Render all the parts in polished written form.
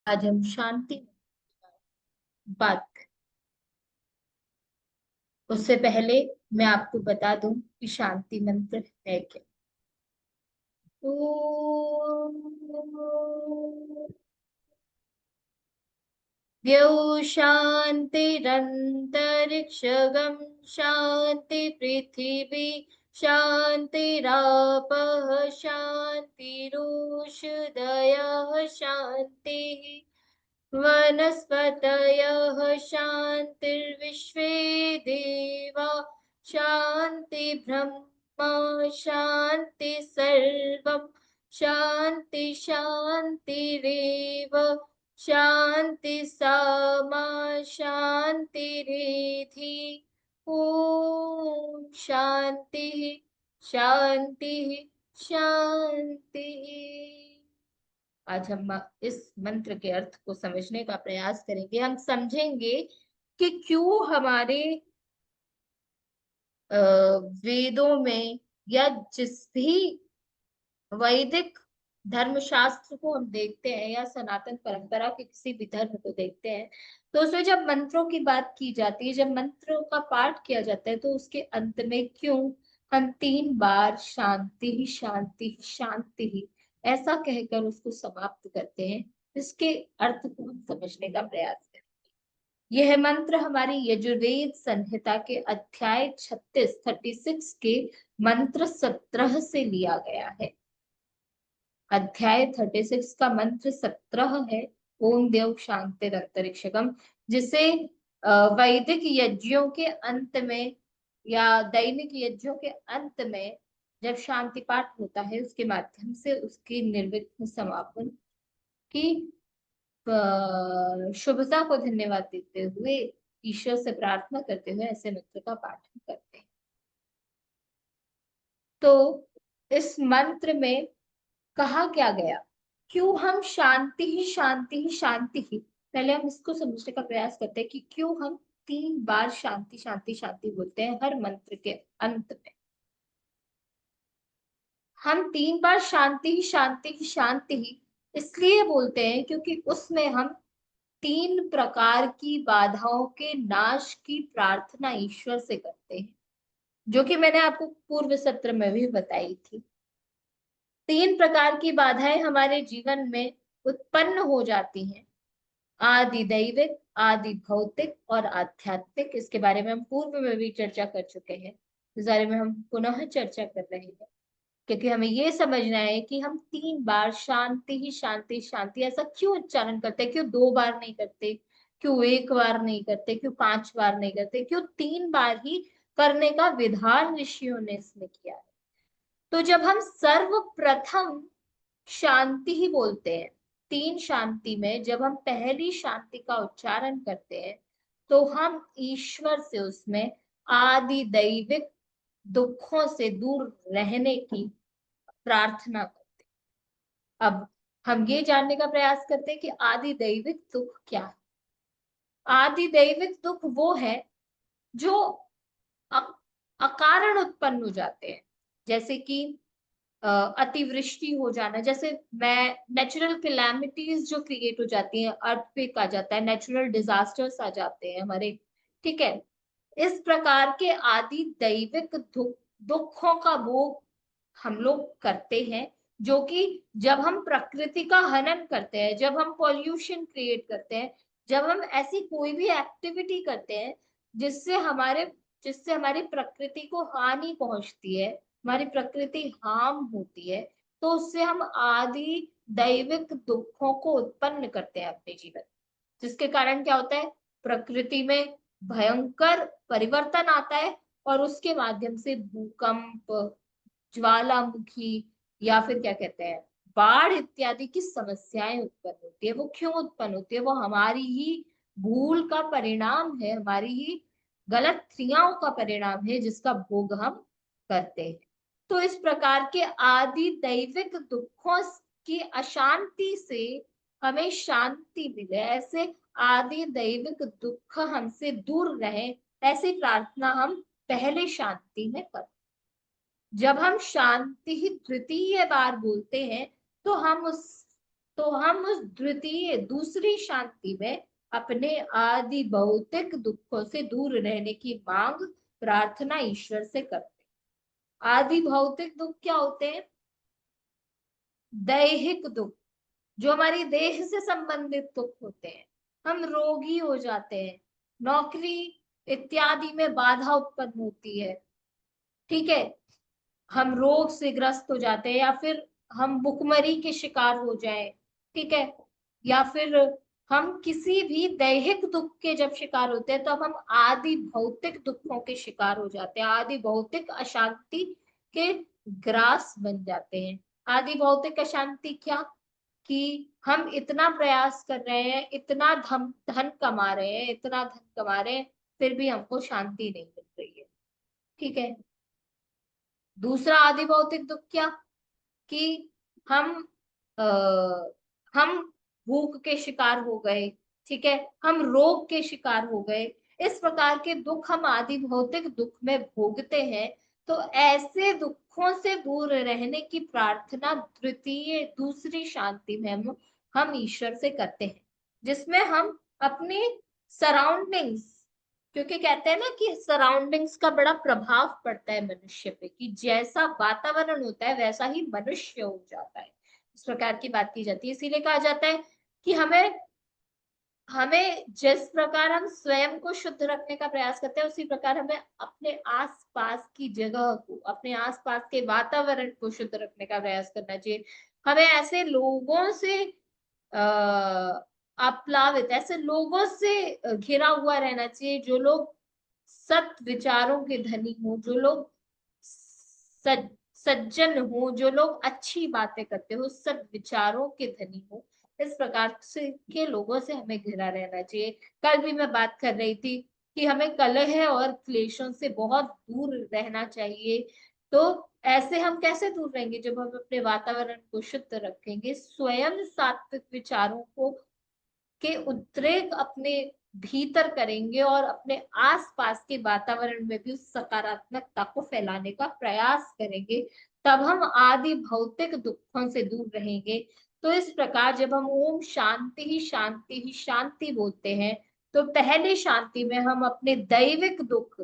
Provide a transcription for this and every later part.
आज हम शांति बात करें। उससे पहले मैं आपको बता दूं कि शांति मंत्र है क्या। ओम द्यौ शान्तिरन्तरिक्षगं शान्ति पृथिवी शान्तिरापः शान्तिरोषधयः शान्तिः वनस्पतयः शान्तिर्विश्वे देवा शान्ति ब्रह्म शान्ति सर्वं शान्ति शान्तिरेव शान्ति सामा शान्तिरेधि। ओम शांति शांति शांति। आज हम इस मंत्र के अर्थ को समझने का प्रयास करेंगे। हम समझेंगे कि क्यों हमारे वेदों में या जिस भी वैदिक धर्मशास्त्र को हम देखते हैं या सनातन परंपरा के किसी भी धर्म को देखते हैं, तो उसमें जब मंत्रों की बात की जाती है, जब मंत्रों का पाठ किया जाता है, तो उसके अंत में क्यों हम 3 बार शांति ही शांति ही शांति ही ऐसा कहकर उसको समाप्त करते हैं। इसके अर्थ को हम समझने का प्रयास करें। यह मंत्र हमारी यजुर्वेद संहिता के अध्याय 36 के मंत्र 17 से लिया गया है। अध्याय 36 का मंत्र 17 है ओम देव शांतिरंतरिक्षकम, जिसे वैदिक यज्ञों के अंत में या दैनिक यज्ञों के अंत में जब शांति पाठ होता है, उसके माध्यम से उसकी निर्विघ्न समापन की शुभता को धन्यवाद देते हुए, ईश्वर से प्रार्थना करते हुए ऐसे मंत्र का पाठ करते हैं। तो इस मंत्र में कहा क्या गया, क्यों हम शांति ही शांति ही शांति ही, पहले हम इसको समझने का प्रयास करते हैं कि क्यों हम 3 बार शांति शांति शांति बोलते हैं हर मंत्र के अंत में। हम 3 बार शांति ही शांति ही शांति ही इसलिए बोलते हैं क्योंकि उसमें हम 3 प्रकार की बाधाओं के नाश की प्रार्थना ईश्वर से करते हैं, जो कि मैंने आपको पूर्व सत्र में भी बताई थी। 3 प्रकार की बाधाएं हमारे जीवन में उत्पन्न हो जाती हैं, आदि दैविक, आदि भौतिक और आध्यात्मिक। इसके बारे में हम पूर्व में भी चर्चा कर चुके हैं, इस बारे में हम पुनः चर्चा कर रहे हैं, क्योंकि हमें ये समझना है कि हम 3 बार शांति ही शांति शांति ऐसा क्यों उच्चारण करते हैं, क्यों 2 बार नहीं करते, क्यों 1 बार नहीं करते, क्यों 5 बार नहीं करते, क्यों 3 बार ही करने का विधान ऋषियों ने इसमें किया है। तो जब हम सर्वप्रथम शांति ही बोलते हैं, 3 शांति में जब हम पहली शांति का उच्चारण करते हैं, तो हम ईश्वर से उसमें आदि दैविक दुखों से दूर रहने की प्रार्थना करते हैं। अब हम ये जानने का प्रयास करते हैं कि आदि दैविक दुख क्या है। आदि दैविक दुख वो है जो अकारण उत्पन्न हो जाते हैं, जैसे कि अतिवृष्टि हो जाना, जैसे मैं नेचुरल कैलामिटीज जो क्रिएट हो जाती हैं, अर्थक्वेक आ जाता है, नेचुरल डिजास्टर्स आ जाते हैं हमारे, ठीक है। इस प्रकार के आदि दैविक दुखों का भोग हम लोग करते हैं, जो कि जब हम प्रकृति का हनन करते हैं, जब हम पॉल्यूशन क्रिएट करते हैं, जब हम ऐसी कोई भी एक्टिविटी करते हैं जिससे हमारी प्रकृति को हानि पहुंचती है, हमारी प्रकृति हार्म होती है, तो उससे हम आदि दैविक दुखों को उत्पन्न करते हैं अपने जीवन, जिसके कारण क्या होता है, प्रकृति में भयंकर परिवर्तन आता है और उसके माध्यम से भूकंप, ज्वालामुखी या फिर क्या कहते हैं, बाढ़ इत्यादि की समस्याएं उत्पन्न होती है। वो क्यों उत्पन्न होती है, वो हमारी ही भूल का परिणाम है, हमारी ही गलत क्रियाओं का परिणाम है, जिसका भोग हम करते हैं। तो इस प्रकार के आदि दैविक दुखों की अशांति से हमें शांति मिले, ऐसे आदि दैविक दुख हमसे दूर रहे, ऐसी प्रार्थना हम पहले शांति में करते। जब हम शांति ही तृतीय बार बोलते हैं, तो हम उस तो हम उस दूसरी शांति में अपने आदि भौतिक दुखों से दूर रहने की मांग, प्रार्थना ईश्वर से करते हैं। आदि भौतिक दुख क्या होते हैं? दैहिक दुख, जो हमारी देह से संबंधित दुख होते हैं। हम रोगी हो जाते हैं, नौकरी इत्यादि में बाधा उत्पन्न होती है, ठीक है, हम रोग से ग्रस्त हो जाते हैं, या फिर हम भुखमरी के शिकार हो जाए, ठीक है, या फिर हम किसी भी दैहिक दुख के जब शिकार होते हैं तो अब हम आदि भौतिक दुखों के शिकार हो जाते हैं, आदि भौतिक अशांति के ग्रास बन जाते हैं। आदि भौतिक अशांति क्या? कि हम इतना प्रयास कर रहे हैं, इतना धन धन कमा रहे हैं, इतना धन कमा रहे हैं, फिर भी हमको शांति नहीं मिल रही है, ठीक है। दूसरा आदि भौतिक दुख क्या? कि हम आ, हम भूख के शिकार हो गए, ठीक है, हम रोग के शिकार हो गए। इस प्रकार के दुख हम आदि भौतिक दुख में भोगते हैं। तो ऐसे दुखों से दूर रहने की प्रार्थना दूसरी शांति में हम ईश्वर से करते हैं, जिसमें हम अपनी सराउंडिंग्स, क्योंकि कहते हैं ना कि सराउंडिंग्स का बड़ा प्रभाव पड़ता है मनुष्य पे, कि जैसा वातावरण होता है वैसा ही मनुष्य हो जाता है, इस प्रकार की बात की जाती है। इसीलिए कहा जाता है कि हमें हमें जिस प्रकार हम स्वयं को शुद्ध रखने का प्रयास करते हैं, उसी प्रकार हमें अपने आसपास की जगह को, अपने आसपास के वातावरण को शुद्ध रखने का प्रयास करना चाहिए। हमें ऐसे लोगों से अप्लावित, ऐसे लोगों से घिरा हुआ रहना चाहिए जो लोग सत विचारों के धनी हो, जो लोग सज्जन हो, जो लोग अच्छी बातें करते हो, सद विचारों के धनी हो। इस प्रकार से के लोगों से हमें घिरा रहना चाहिए। कल भी मैं बात कर रही थी कि हमें कलह और क्लेशों से बहुत दूर रहना चाहिए। तो ऐसे हम कैसे दूर रहेंगे? जब हम अपने वातावरण को शुद्ध रखेंगे, स्वयं सात्विक विचारों को के उद्रेक अपने भीतर करेंगे और अपने आसपास के वातावरण में भी उस सकारात्मकता को फैलाने का प्रयास करेंगे, तब हम आदि भौतिक दुखों से दूर रहेंगे। तो इस प्रकार जब हम ओम शांति ही शांति ही शांति बोलते हैं, तो पहली शांति में हम अपने दैविक दुख,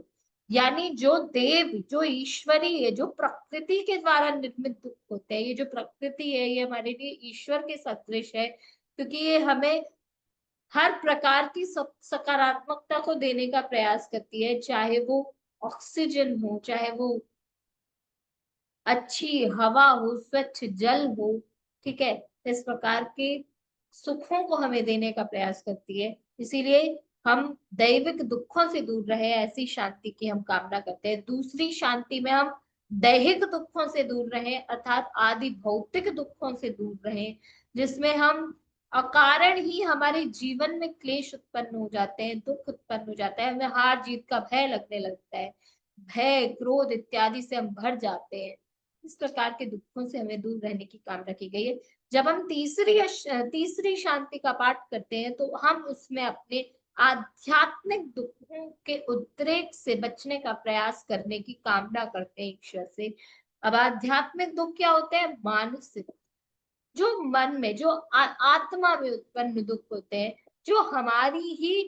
यानी जो देव, जो ईश्वरीय, जो प्रकृति के द्वारा निर्मित दुख होते हैं, ये जो प्रकृति है ये हमारे लिए ईश्वर के सदृश है, क्योंकि ये हमें हर प्रकार की सकारात्मकता को देने का प्रयास करती है, चाहे वो ऑक्सीजन हो, चाहे वो अच्छी हवा हो, स्वच्छ जल हो, ठीक है, इस प्रकार के सुखों को हमें देने का प्रयास करती है। इसीलिए हम दैविक दुखों से दूर रहे, ऐसी शांति की हम कामना करते हैं। दूसरी शांति में हम दैहिक दुखों से दूर रहे, अर्थात आदि भौतिक दुखों से दूर रहे, जिसमें हम अकारण ही हमारे जीवन में क्लेश उत्पन्न हो जाते हैं, दुख उत्पन्न हो जाता है, हमें हार जीत का भय लगने लगता है, भय क्रोध इत्यादि से हम भर जाते हैं। इस प्रकार के दुखों से हमें दूर रहने की कामना की गई है। जब हम तीसरी शांति का पाठ करते हैं, तो हम उसमें अपने आध्यात्मिक दुखों के उद्रेक से बचने का प्रयास करने की कामना करते हैं ईश्वर से। अब आध्यात्मिक दुख क्या होते हैं? मानसिक, जो मन में, जो आत्मा में उत्पन्न दुख होते हैं, जो हमारी ही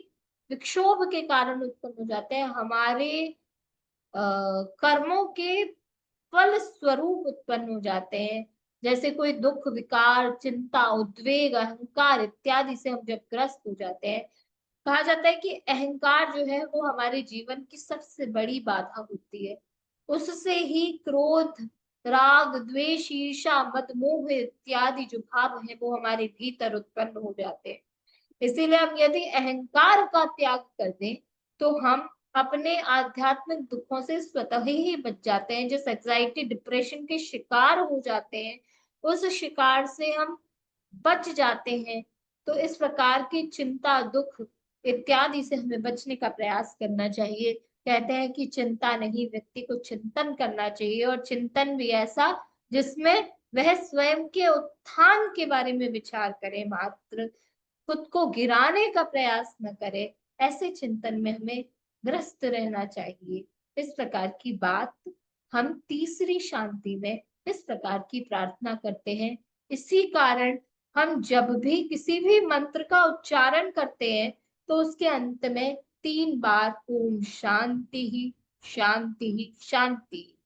विक्षोभ के कारण उत्पन्न हो जाते हैं, हमारे कर्मों के फल स्वरूप उत्पन्न हो जाते हैं। जैसे कोई दुख, विकार, चिंता, उद्वेग, अहंकार इत्यादि से हम जब ग्रस्त हो जाते हैं, कहा जाता है कि अहंकार जो है वो हमारे जीवन की सबसे बड़ी बाधा होती है। उससे ही क्रोध, राग, द्वेष, ईर्ष्या, मद, मोह इत्यादि जो भाव है वो हमारे भीतर उत्पन्न हो जाते हैं। इसीलिए हम यदि अहंकार का त्याग कर दें, तो हम अपने आध्यात्मिक दुखों से स्वतः ही बच जाते हैं। जिस एंजाइटी, डिप्रेशन के शिकार हो जाते हैं, उस शिकार से हम बच जाते हैं। तो इस प्रकार की चिंता, दुख इत्यादि से हमें बचने का प्रयास करना चाहिए। कहते हैं कि चिंता नहीं, व्यक्ति को चिंतन करना चाहिए, और चिंतन भी ऐसा जिसमें वह स्वयं के उत्थान के बारे में विचार करे, मात्र खुद को गिराने का प्रयास न करे। ऐसे चिंतन में हमें ग्रस्त रहना चाहिए। इस प्रकार की बात हम तीसरी शांति में इस प्रकार की प्रार्थना करते हैं। इसी कारण हम जब भी किसी भी मंत्र का उच्चारण करते हैं तो उसके अंत में 3 बार ओम शांति ही शांति ही शांति,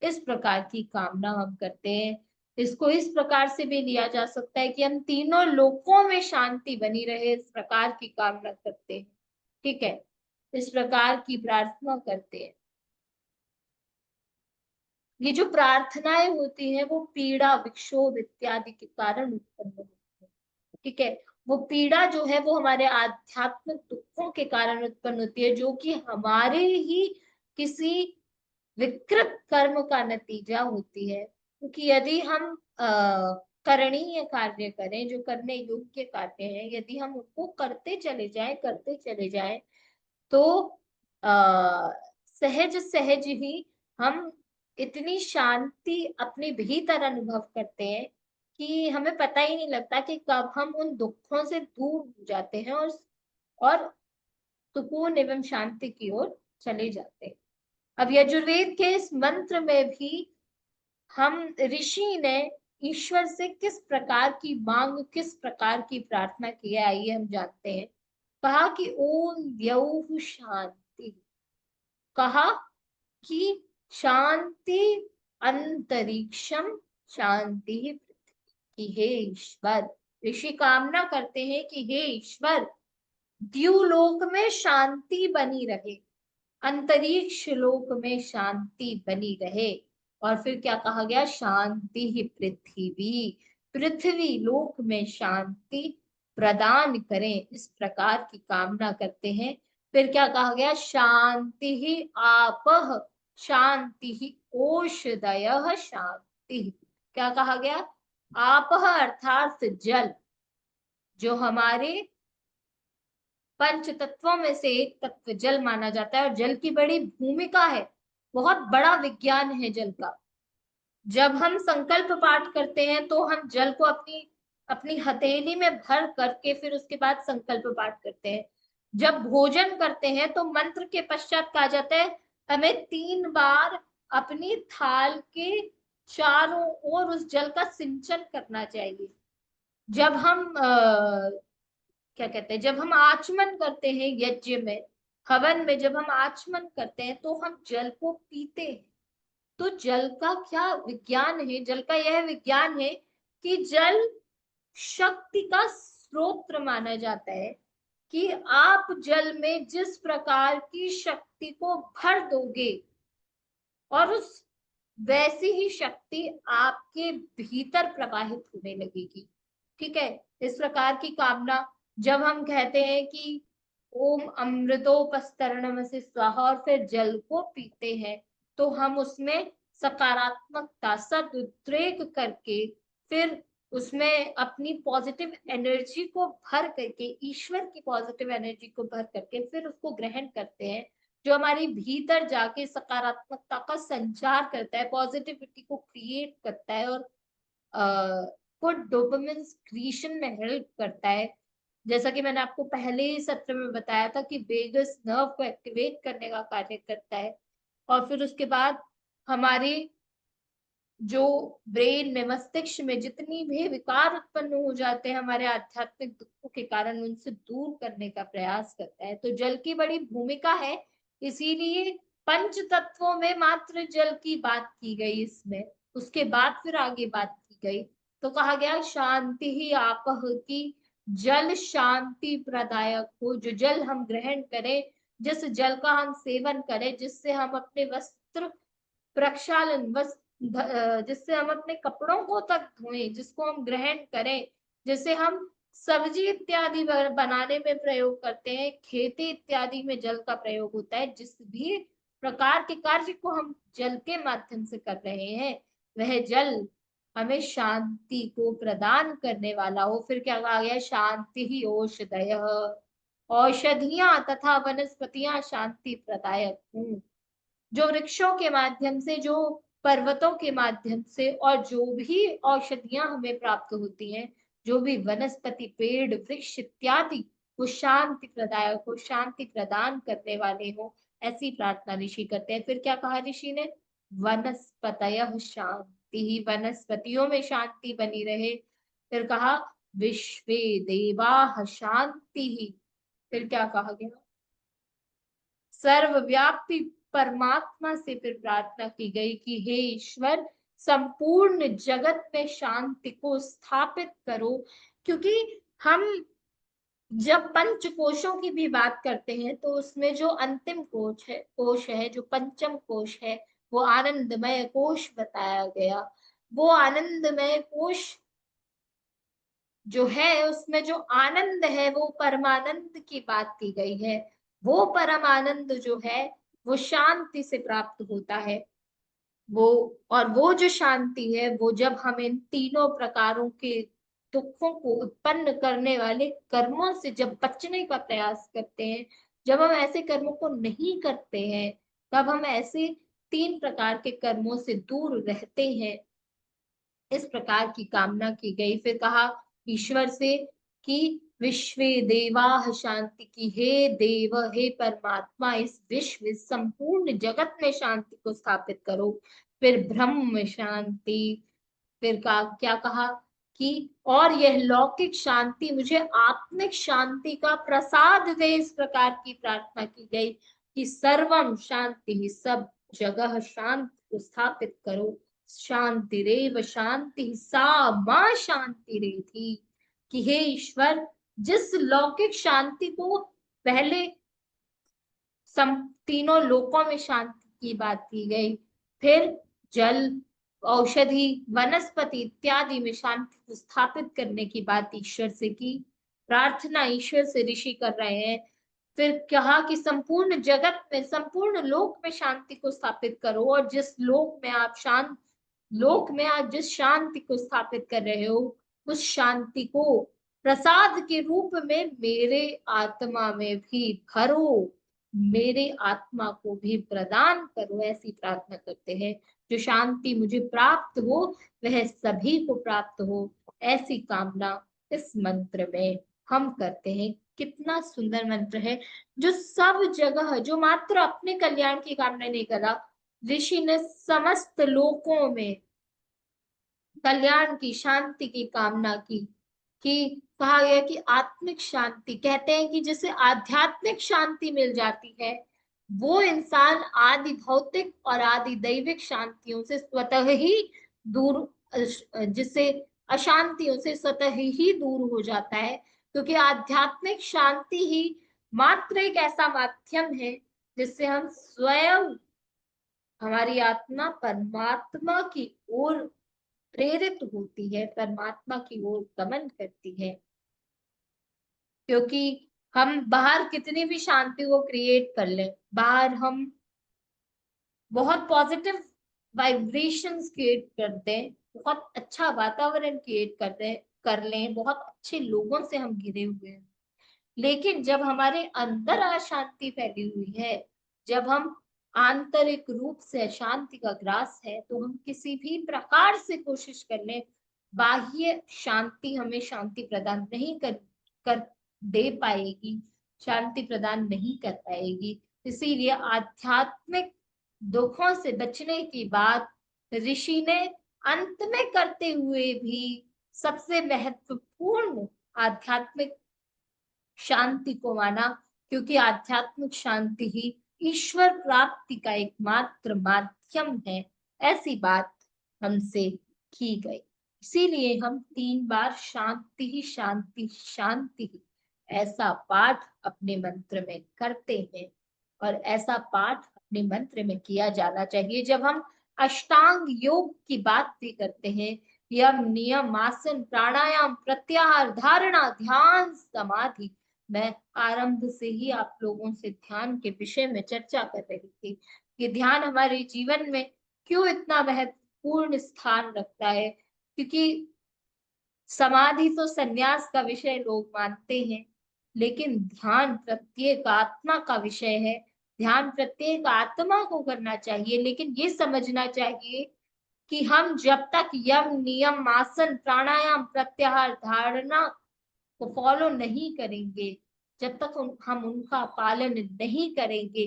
इस प्रकार की कामना हम करते हैं। इसको इस प्रकार से भी लिया जा सकता है कि हम तीनों लोकों में शांति बनी रहे, इस प्रकार की कामना करते हैं। ठीक है, इस प्रकार की प्रार्थना करते हैं। ये जो प्रार्थनाएं होती हैं वो पीड़ा विक्षोभ इत्यादि के कारण उत्पन्न होती है। ठीक है, वो पीड़ा जो है वो हमारे आध्यात्मिक दुखों के कारण उत्पन्न होती है, जो कि हमारे ही किसी विकृत कर्म का नतीजा होती है। क्योंकि यदि हम करणीय कार्य करें, जो करने योग्य कार्य है, यदि हम उनको करते चले जाएं तो सहज सहज ही हम इतनी शांति अपने भीतर अनुभव करते हैं कि हमें पता ही नहीं लगता कि कब हम उन दुखों से दूर हो जाते हैं और सुकून एवं शांति की ओर चले जाते हैं। अब यजुर्वेद के इस मंत्र में भी हम ऋषि ने ईश्वर से किस प्रकार की मांग, किस प्रकार की प्रार्थना की है, आइए हम जानते हैं। कहा कि ओम द्यौः शांति, कहा कि शांति अंतरिक्षम शांति पृथ्वी, कि हे ईश्वर, ऋषि कामना करते हैं कि हे ईश्वर, द्युलोक में शांति बनी रहे, अंतरिक्ष लोक में शांति बनी रहे। और फिर क्या कहा गया, शांति ही पृथ्वी, पृथ्वी लोक में शांति प्रदान करें, इस प्रकार की कामना करते हैं। फिर क्या कहा गया, शांति ही आपः शांति ही ओषधयः शांति, क्या कहा गया, आपः अर्थात जल, जो हमारे पंच तत्वों में से एक तत्व जल माना जाता है और जल की बड़ी भूमिका है, बहुत बड़ा विज्ञान है जल का। जब हम संकल्प पाठ करते हैं तो हम जल को अपनी अपनी हथेली में भर करके फिर उसके बाद संकल्प पाठ करते हैं। जब भोजन करते हैं तो मंत्र के पश्चात कहा जाता है हमें 3 बार अपनी थाल के चारों ओर उस जल का सिंचन करना चाहिए। जब हम क्या कहते हैं, जब हम आचमन करते हैं यज्ञ में, हवन में, जब हम आचमन करते हैं तो हम जल को पीते हैं। तो जल का क्या विज्ञान है, जल का यह विज्ञान है कि जल शक्ति का स्रोत माना जाता है, कि आप जल में जिस प्रकार की शक्ति को भर दोगे और उस वैसी ही शक्ति आपके भीतर प्रवाहित होने लगेगी। ठीक है, इस प्रकार की कामना जब हम कहते हैं कि ओम अमृतोपस्तरणमसि स्वाहा और फिर जल को पीते हैं तो हम उसमें सकारात्मकता सदुद्रेक करके फिर उसमें अपनी पॉजिटिव एनर्जी को भर करके, ईश्वर की पॉजिटिव एनर्जी को भर करके फिर उसको ग्रहण करते हैं, जो हमारी भीतर जाके सकारात्मकता का संचार करता है, पॉजिटिविटी को क्रिएट करता है और को डोपामिन क्रिएशन में हेल्प करता है। जैसा कि मैंने आपको पहले ही सत्र में बताया था कि वेगस नर्व को एक्टिवेट करने का कार्य करता है और फिर उसके बाद हमारी जो ब्रेन में, मस्तिष्क में जितनी भी विकार उत्पन्न हो जाते हैं हमारे आध्यात्मिक दुखों के कारण, उनसे दूर करने का प्रयास करता है। तो जल की बड़ी भूमिका है, इसीलिए पंच तत्वों में मात्र जल की बात की गई इसमें, उसके बाद फिर आगे बात की गई। तो कहा गया शांति ही आपह, की जल शांति प्रदायक हो, जो जल हम ग्रहण करें, जिस जल का हम सेवन करें, जिससे हम अपने वस्त्र प्रक्षालन, जिससे हम अपने कपड़ों को तक धोएं, जिसको हम ग्रहण करें, जैसे हम सब्जी इत्यादि बनाने में प्रयोग करते हैं, खेती इत्यादि में जल का प्रयोग होता है, जिस भी प्रकार के कार्य को हम जल के माध्यम से कर रहे हैं वह जल हमें शांति को प्रदान करने वाला हो। फिर क्या कहा गया, शांति ही औषधयः, औषधियां तथा वनस्पतियां शांति प्रदायक हूँ। जो वृक्षों के माध्यम से, जो पर्वतों के माध्यम से और जो भी औषधियां हमें प्राप्त होती हैं, जो भी वनस्पति, पेड़, वृक्ष इत्यादि, वो शांति प्रदायक हो, शांति प्रदान करने वाले हो, ऐसी प्रार्थना ऋषि करते हैं। फिर क्या कहा ऋषि ने, वनस्पतयः शांति, वनस्पतियों में शांति बनी रहे। फिर कहा विश्वे देवाः शांति। फिर क्या कहा गया? सर्वव्यापी परमात्मा से फिर प्रार्थना की गई कि हे ईश्वर, संपूर्ण जगत में शांति को स्थापित करो। क्योंकि हम जब पंच कोशों की भी बात करते हैं तो उसमें जो अंतिम कोश है, जो पंचम कोश है, वो आनंदमय कोश बताया गया। वो आनंदमय कोश जो है, उसमें जो आनंद है वो परमानंद की बात की गई है। वो परम आनंद जो है वो शांति से प्राप्त होता है। वो और वो जो शांति है वो जब हम इन तीनों प्रकारों के दुखों को उत्पन्न करने वाले कर्मों से जब बचने का प्रयास करते हैं, जब हम ऐसे कर्मों को नहीं करते हैं, तब हम ऐसे 3 प्रकार के कर्मों से दूर रहते हैं। इस प्रकार की कामना की गई। फिर कहा ईश्वर से कि विश्वे देवाः शांति, की हे देव, हे परमात्मा, इस विश्व, इस संपूर्ण जगत में शांति को स्थापित करो। फिर ब्रह्म शांति। फिर क्या कहा कि और यह लौकिक शांति मुझे आत्मिक शांति का प्रसाद दे। इस प्रकार की प्रार्थना की गई कि सर्वम शांति, सब जगह शांति को स्थापित करो। शांतिरेव शांति सा मां शांति रे थी, कि हे ईश्वर, जिस लौकिक शांति को पहले तीनों लोकों में शांति की बात की गई, फिर जल, औषधि, वनस्पति इत्यादि में शांति को स्थापित करने की बात ईश्वर से की। प्रार्थना ईश्वर से ऋषि कर रहे हैं। फिर कहा कि संपूर्ण जगत में, संपूर्ण लोक में शांति को स्थापित करो, और जिस लोक में आप जिस शांति को स्थापित कर रहे हो, उस शांति को प्रसाद के रूप में मेरे आत्मा में भी भरो, मेरे आत्मा को भी प्रदान करो। ऐसी प्रार्थना करते हैं। जो शांति मुझे प्राप्त हो वह सभी को प्राप्त हो, ऐसी कामना इस मंत्र में हम करते हैं। कितना सुंदर मंत्र है, जो सब जगह, जो मात्र अपने कल्याण की कामना नहीं कर रहा, ऋषि ने समस्त लोकों में कल्याण की, शांति की कामना की। कि कहा गया कि आत्मिक शांति, कहते हैं कि जिसे आध्यात्मिक शांति मिल जाती है, वो इंसान आदि भौतिक और आदि दैविक शांतियों से स्वतः ही दूर, जिसे अशांतियों से स्वतः ही दूर हो जाता है। क्योंकि आध्यात्मिक शांति ही मात्र एक ऐसा माध्यम है जिससे हम स्वयं, हमारी आत्मा परमात्मा की ओर प्रेरित होती है, परमात्मा की ओर गमन करती है। क्योंकि हम बाहर कितनी भी शांति को क्रिएट कर लें, बाहर हम बहुत पॉजिटिव वाइब्रेशंस क्रिएट कर दें, बहुत अच्छा वातावरण क्रिएट कर लें, बहुत अच्छे लोगों से हम घिरे हुए हैं, लेकिन जब हमारे अंदर अशांति फैली हुई है, जब हम आंतरिक रूप से अशांति का ग्रास है, तो हम किसी भी प्रकार से कोशिश कर लें, बाह्य शांति हमें शांति प्रदान नहीं कर दे पाएगी, शांति प्रदान नहीं कर पाएगी। इसीलिए आध्यात्मिक दुखों से बचने की बात ऋषि ने अंत में करते हुए भी सबसे महत्वपूर्ण आध्यात्मिक शांति को माना, क्योंकि आध्यात्मिक शांति ही ईश्वर प्राप्ति का एकमात्र माध्यम है। ऐसी बात हमसे की गई। इसीलिए हम 3 बार शांति ही शांति शांति ही ऐसा पाठ अपने मंत्र में करते हैं, और ऐसा पाठ अपने मंत्र में किया जाना चाहिए। जब हम अष्टांग योग की बात भी करते हैं, यम, नियम, आसन, प्राणायाम, प्रत्याहार, धारणा, ध्यान, समाधि, मैं आरंभ से ही आप लोगों से ध्यान के विषय में चर्चा कर रही थी कि ध्यान हमारे जीवन में क्यों इतना महत्वपूर्ण स्थान रखता है। क्योंकि समाधि तो संन्यास का विषय लोग मानते हैं, लेकिन ध्यान प्रत्येक आत्मा का विषय है। ध्यान प्रत्येक आत्मा को करना चाहिए, लेकिन ये समझना चाहिए कि हम जब तक यम, नियम, आसन, प्राणायाम, प्रत्याहार, धारणा को फॉलो नहीं करेंगे, जब तक हम उनका पालन नहीं करेंगे,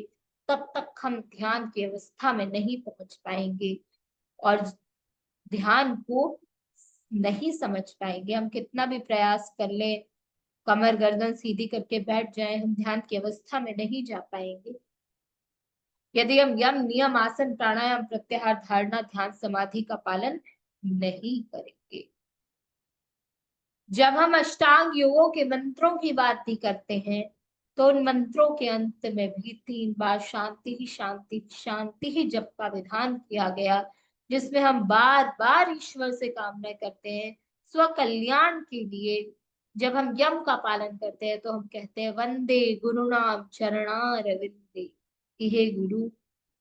तब तक हम ध्यान की अवस्था में नहीं पहुंच पाएंगे। और ध्यान को नहीं समझ पाएंगे। हम कितना भी प्रयास कर ले, कमर गर्दन सीधी करके बैठ जाएं, हम ध्यान की अवस्था में नहीं जा पाएंगे। यदि हम यम नियम आसन प्राणायाम प्रत्याहार धारणा ध्यान समाधि का पालन नहीं करेंगे। जब हम अष्टांग योगों के मंत्रों की बात भी करते हैं, तो उन मंत्रों के अंत में भी 3 बार शांति ही शांति शांति ही जप का विधान किया गया, जिसमें हम बार बार ईश्वर से कामना करते हैं स्व कल्याण के लिए। जब हम यम का पालन करते हैं तो हम कहते हैं वंदे गुरुणाम चरणारविंदे, कि हे गुरु,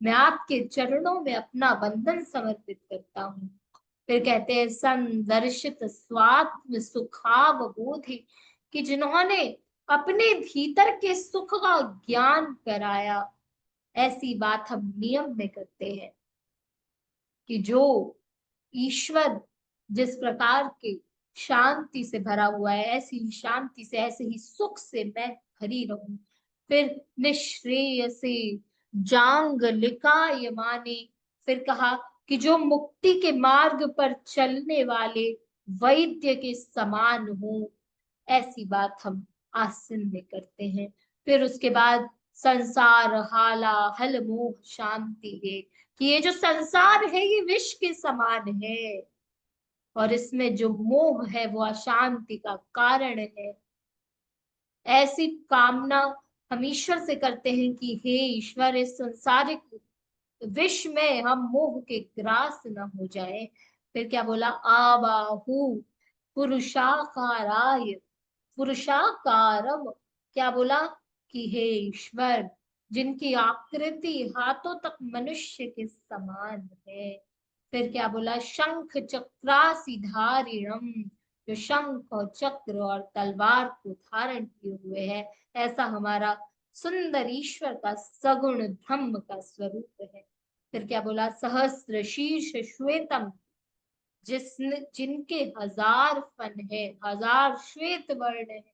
मैं आपके चरणों में अपना वंदन समर्पित करता हूँ। फिर कहते हैं संदर्शित स्वात्म सुखावबोधि, कि जिन्होंने अपने भीतर के सुख का ज्ञान कराया। ऐसी बात हम नियम में करते हैं कि जो ईश्वर जिस प्रकार के शांति से भरा हुआ है, ऐसी ही शांति से, ऐसे ही सुख से मैं भरी रहूं। फिर निश्रेय से जांग लिकाय माने, फिर कहा कि जो मुक्ति के मार्ग पर चलने वाले वैद्य के समान हो। ऐसी बात हम आसन में करते हैं। फिर उसके बाद संसार हाला हल मोह शांति है, कि ये जो संसार है ये विष के समान है, और इसमें जो मोह है वो अशांति का कारण है। ऐसी कामना हम ईश्वर से करते हैं कि हे ईश्वर, इस संसारिक विष में हम मोह के ग्रास न हो जाए। फिर क्या बोला, आबाहु पुरुषाकाराय पुरुषाकारम, क्या बोला कि हे ईश्वर, जिनकी आकृति हाथों तक मनुष्य के समान है। फिर क्या बोला, शंख चक्रासी धारिणम, जो शंख और चक्र और तलवार को धारण किए हुए है, ऐसा हमारा सुंदर ईश्वर का सगुण ब्रह्म का स्वरूप है। फिर क्या बोला, सहस्र शीर्ष श्वेतम, जिनके 1000 फन है, 1000 श्वेत वर्ण है,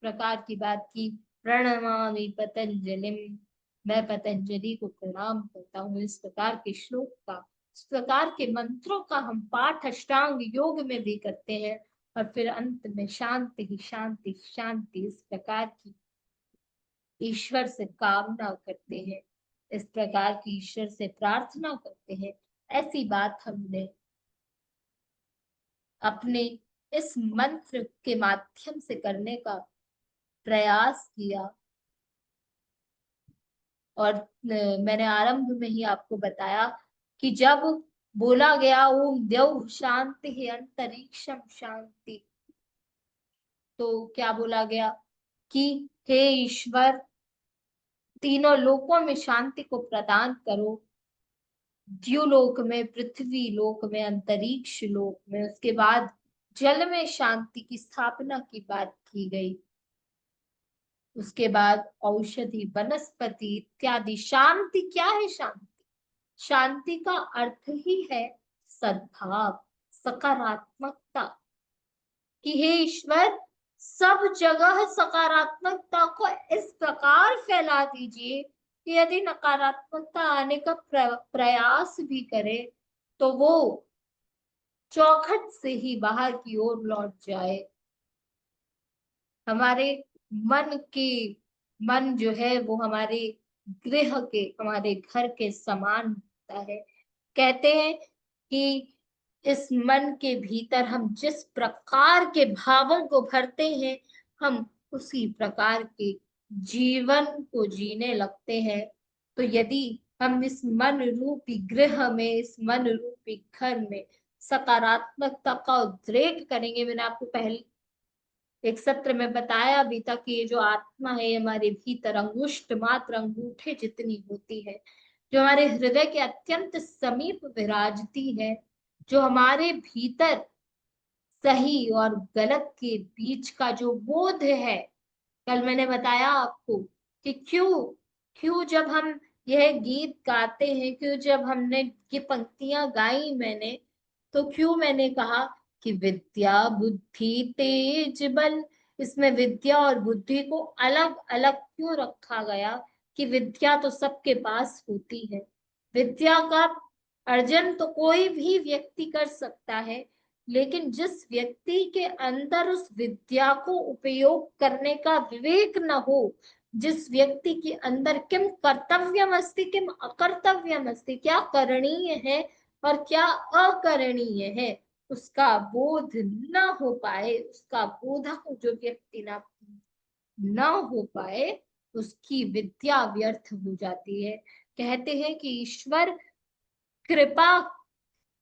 प्रकार की बात की। प्रणमामि पतंजलिम, मैं पतंजलि को प्रणाम करता हूँ। इस प्रकार के श्लोक का, इस प्रकार के मंत्रों का हम पाठ अष्टांग योग में भी करते हैं। और फिर अंत में शांति ही शांति शांति, इस प्रकार की ईश्वर से कामना करते हैं, इस प्रकार की ईश्वर से प्रार्थना करते हैं। ऐसी बात हमने अपने इस मंत्र के माध्यम से करने का प्रयास किया। और मैंने आरंभ में ही आपको बताया कि जब बोला गया ओम द्यौः शांति है अंतरिक्षम शांति, तो क्या बोला गया कि हे ईश्वर, तीनों लोकों में शांति को प्रदान करो, द्युलोक में, पृथ्वी लोक में, अंतरिक्ष लोक में। उसके बाद जल में शांति की स्थापना की बात की गई। उसके बाद औषधि वनस्पति इत्यादि। शांति क्या है? शांति, शांति का अर्थ ही है सद्भाव, सकारात्मकता, कि हे ईश्वर, सब जगह सकारात्मकता को इस प्रकार फैला दीजिए कि यदि नकारात्मकता आने का प्रयास भी करे तो वो चौखट से ही बाहर की ओर लौट जाए। हमारे मन जो है वो हमारे गृह के, हमारे घर के समान होता है। कहते हैं कि इस मन के भीतर हम जिस प्रकार के भावों को भरते हैं, हम उसी प्रकार के जीवन को जीने लगते हैं। तो यदि हम इस मन रूपी गृह में, इस मन रूपी घर में सकारात्मकता का उद्रेक करेंगे, मैंने आपको पहले एक सत्र में बताया भी था कि ये जो आत्मा है हमारे भीतर अंगुष्ठ मात्र अंगूठे जितनी होती है, जो हमारे हृदय के अत्यंत समीप विराजती है, जो हमारे भीतर सही और गलत के बीच का जो बोध है। कल मैंने बताया आपको कि क्यों क्यों जब हम यह गीत गाते हैं, क्यों जब हमने ये पंक्तियां गाई मैंने, तो क्यों मैंने कहा कि विद्या बुद्धि तेज बल, इसमें विद्या और बुद्धि को अलग अलग क्यों रखा गया? कि विद्या तो सबके पास होती है, विद्या का अर्जन तो कोई भी व्यक्ति कर सकता है, लेकिन जिस व्यक्ति के अंदर उस विद्या को उपयोग करने का विवेक न हो, जिस व्यक्ति के अंदर किम कर्तव्यम अस्ति किम अकर्तव्यम अस्ति, क्या करणीय है और क्या अकरणीय है, उसका बोध न हो पाए, उसका बोधक जो व्यक्ति न हो पाए, उसकी विद्या व्यर्थ हो जाती है। कहते हैं कि कृपा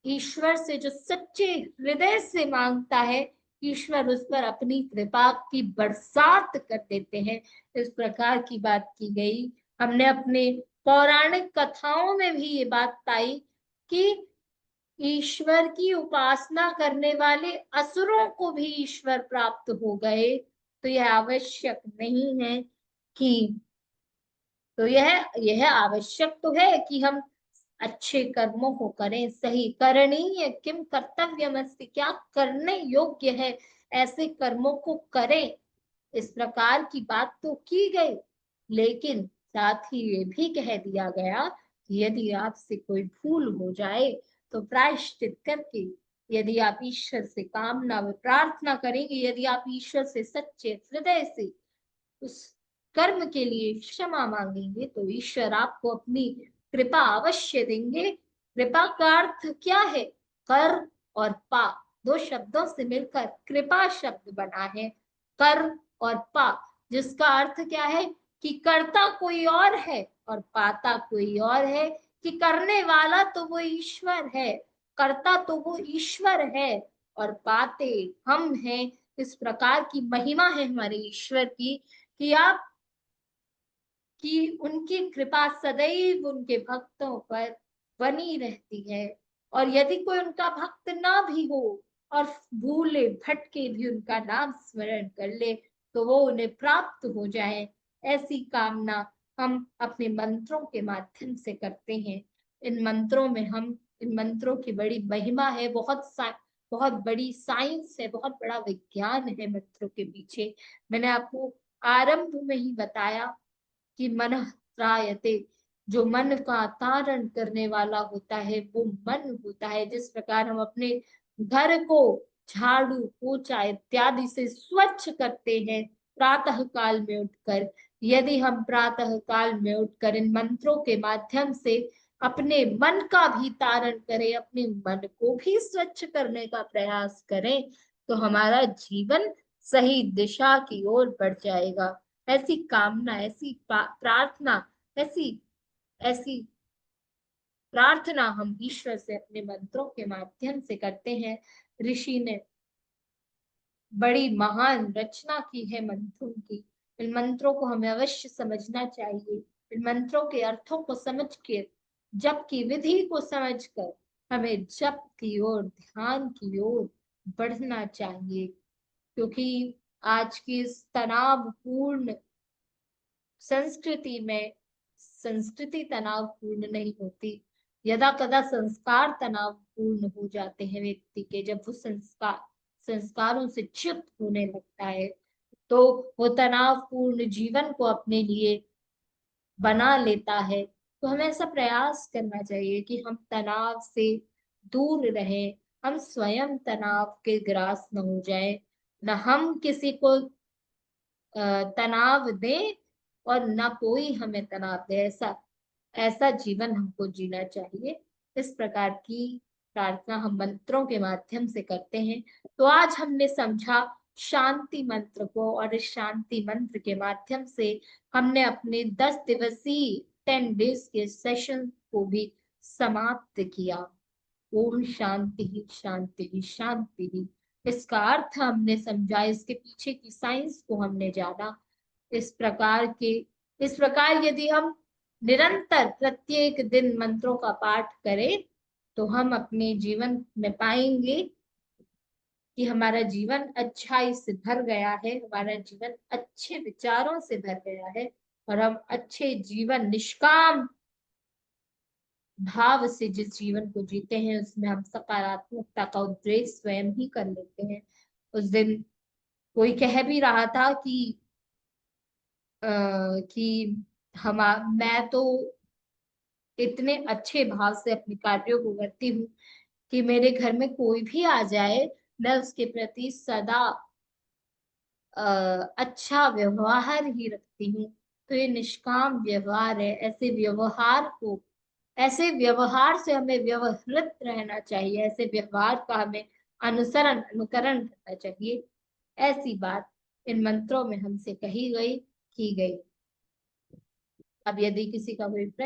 ईश्वर से जो सच्चे हृदय से मांगता है, ईश्वर उस पर अपनी कृपा की बरसात कर देते हैं। इस प्रकार की बात की गई। हमने अपने पौराणिक कथाओं में भी ये बात पाई कि ईश्वर की उपासना करने वाले असुरों को भी ईश्वर प्राप्त हो गए। तो यह आवश्यक नहीं है कि तो यह आवश्यक तो है कि हम अच्छे कर्मों को करें, सही करणीय किम कर्तव्यमस्ति, क्या करने योग्य है ऐसे कर्मों को करें, इस प्रकार की बात तो की गई। लेकिन साथ ही ये भी कह दिया गया कि यदि आपसे कोई भूल हो जाए तो प्रायश्चित करके, यदि आप ईश्वर से कामना व प्रार्थना करेंगे, यदि आप ईश्वर से सच्चे हृदय से उस कर्म के लिए क्षमा मांगेंगे, तो ईश्वर आपको अपनी कृपा अवश्य देंगे। कृपा का अर्थ क्या है? कर और पा, दो शब्दों से मिलकर कृपा शब्द बना है। कर और पा, जिसका अर्थ क्या है कि करता कोई और है और पाता कोई और है, कि करने वाला तो वो ईश्वर है, करता तो वो ईश्वर है और पाते हम हैं। इस प्रकार की महिमा है हमारे ईश्वर की कि आप कि उनकी कृपा सदैव उनके भक्तों पर बनी रहती है। और यदि कोई उनका भक्त ना भी हो और भूले भटके भी उनका नाम स्मरण कर ले, तो वो उन्हें प्राप्त हो जाए, ऐसी कामना हम अपने मंत्रों के माध्यम से करते हैं। इन मंत्रों की बड़ी महिमा है, बहुत बड़ी साइंस है, बहुत बड़ा विज्ञान है मंत्रों के पीछे। मैंने आपको आरंभ में ही बताया कि मन त्रायते, जो मन का तारण करने वाला होता है वो मन होता है। जिस प्रकार हम अपने घर को झाड़ू पोछा इत्यादि से स्वच्छ करते हैं प्रातः काल में उठकर, यदि हम प्रातः काल में उठकर इन मंत्रों के माध्यम से अपने मन का भी तारण करें, अपने मन को भी स्वच्छ करने का प्रयास करें, तो हमारा जीवन सही दिशा की ओर बढ़ जाएगा। ऐसी कामना, ऐसी प्रार्थना, ऐसी ऐसी प्रार्थना हम ईश्वर से अपने मंत्रों के माध्यम से करते हैं। ऋषि ने बड़ी महान रचना की है मंत्रों की। इन मंत्रों को हमें अवश्य समझना चाहिए। इन मंत्रों के अर्थों को समझ के, जप की विधि को समझकर हमें जप की ओर, ध्यान की ओर बढ़ना चाहिए। क्योंकि आज की इस तनावपूर्ण संस्कृति में संस्कृति तनावपूर्ण नहीं होती, यदा कदा संस्कार तनावपूर्ण हो जाते हैं व्यक्ति के। जब वो संस्कारों से च्युत होने लगता है, तो वो तनावपूर्ण जीवन को अपने लिए बना लेता है। तो हमें ऐसा प्रयास करना चाहिए कि हम तनाव से दूर रहें, हम स्वयं तनाव के ग्रास न हो जाए, न हम किसी को तनाव दें और ना कोई हमें तनाव दे। ऐसा ऐसा जीवन हमको जीना चाहिए। इस प्रकार की प्रार्थना हम मंत्रों के माध्यम से करते हैं। तो आज हमने समझा शांति मंत्र को, और इस शांति मंत्र के माध्यम से हमने अपने 10 दिवसीय 10 डेज के सेशन को भी समाप्त किया। ओम शांति ही शांति ही शांति ही, इसका अर्थ हमने समझा, इसके पीछे की साइंस को हमने जाना। इस प्रकार के इस प्रकार यदि हम निरंतर प्रत्येक दिन मंत्रों का पाठ करें, तो हम अपने जीवन में पाएंगे कि हमारा जीवन अच्छाई से भर गया है, हमारा जीवन अच्छे विचारों से भर गया है, और हम अच्छे जीवन, निष्काम भाव से जिस जीवन को जीते हैं, उसमें हम सकारात्मकता का उद्रेक स्वयं ही कर लेते हैं। उस दिन कोई कह भी रहा था कि हम मैं तो इतने अच्छे भाव से अपने कार्यों को करती हूँ कि मेरे घर में कोई भी आ जाए, मैं उसके प्रति सदा अच्छा व्यवहार ही रखती हूँ। तो ये निष्काम व्यवहार है। ऐसे व्यवहार से हमें व्यवहृत रहना चाहिए, ऐसे व्यवहार का हमें अनुकरण करना चाहिए। ऐसी बात इन मंत्रों में हमसे कही गई, की गई। अब यदि किसी का कोई प्रश्न